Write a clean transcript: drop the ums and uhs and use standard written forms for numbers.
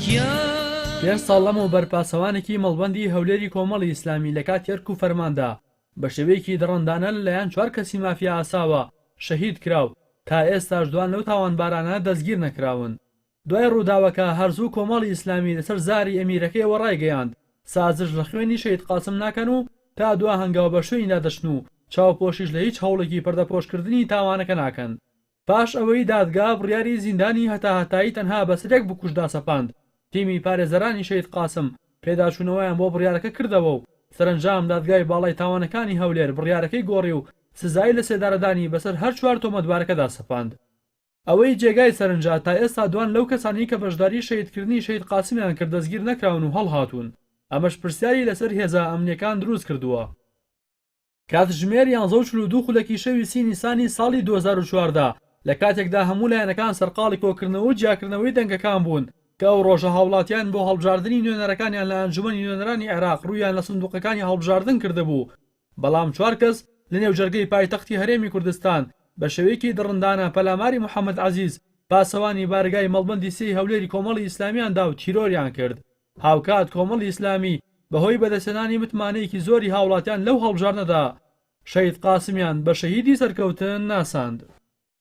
پێنج ساڵ لەمەوە بەرپاسەوانێکی مەڵبەندی هەولێری کۆمەڵی ئیسلامی لە کاتی هەرک و فەرماندا بە شێوەیەکی دڕندانە لەلایەن 4 کەسی مافیا ئاساوە شەهید کراو تا ئێستاش دوان لەو تاوانبارانە دەستگیر نەکراون. دوای ڕووداوەکە هەرزوو کۆمەڵی ئیسلامی لەسەر زاری ئەمیرەکەیەوە ڕایگەیاند سازش لە خوێنی شەهید قاسم ناکەن و تا دوا هەنگاو بە شوێنیدا دەچن و چاوپۆشیش لە هیچ هەوڵێکی پەردەپۆشکردنی تاوانەکە ناکەن. پاش ئەوەی دادگا بڕیاری زیندانی هەتاهەتایی تەنها بەسەرێک بکوژدا سەپاند. تیمی پارێزەرانی شەهید قاسم پێداچوونەوەیان بۆ بڕیارەکە کردەوە و سەرنجام دادگای باڵای تاوانەکانی هەولێر بڕیارەکەی گۆڕی و سزای لە سێدارەدانی بەسەر هەر 4 تۆمەتبارەکەدا سەپاند. ئەوەی جێگای سەرنجات تا ئێستا دوان لەو کەسانی کە بەشداری شەهیدکردنی شەهید قاسمیان کرد دەستگیر نەکراون و هەڵهاتوون. ئەمەش پرسیاری لەسەر هێزە ئەمنیەکان دروست کردووە. کاتژمێر 11:42 خولەکی شەوی سی نیسانی ساڵی 2014 لە کاتێکدا هەموو لایەنەکان سەرقاڵی کۆکردنەوە و جیاکردنەوەی دەنگەکان بوون کە ئەو ڕۆژە هاوڵاتیان بۆ هەڵبژاردننی نوێنەرەکانیان لە ئەنجومەنی نوێنەرانی عێراق ڕوویان لە سندوقەکانی هەڵبژاردن کردهبوو. بەڵام 4 کەس لە نێوجەرگەی پایتەختی هەرێمی کوردستان بە شێوەیەکی دڕندانە پەلاماری محەممەد عەزیز پاسەوانی بارگای مەڵبەندی سێی هەولێری کۆمەڵی ئیسلامیاندا و تیرۆریان کرد. هاوکات کۆمەڵی ئیسلامی بەهۆی بەدەستێنانی متمانەیەکی زۆری هاوڵاتیان لەو هەڵبژاردنەدا شەهید قاسمیان بە شەهیدی سەرکەوتن ناساند.